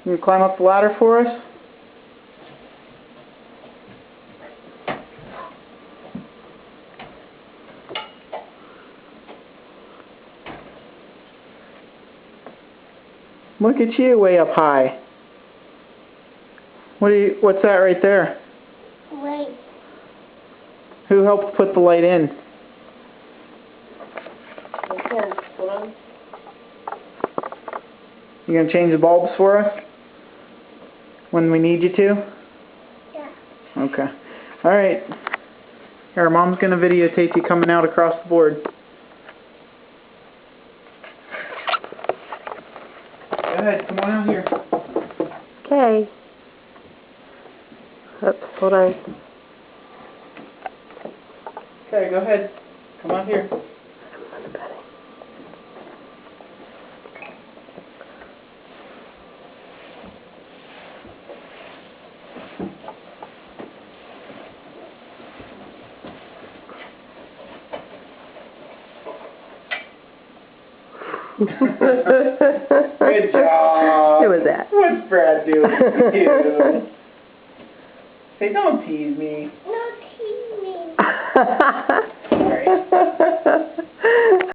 You can climb up the ladder for us? Look at you way up high. What's that right there? Light. Who helped put the light in? Okay, hold on. You gonna change the bulbs for us? When we need you to? Yeah. Okay. Alright. Here, Mom's gonna videotape you coming out across the board. Go ahead, come on out here. Okay. Oops, hold on. Okay, go ahead. Come out here. Good job. Who was that? What's Brad doing to you? Say, don't tease me. No tease me.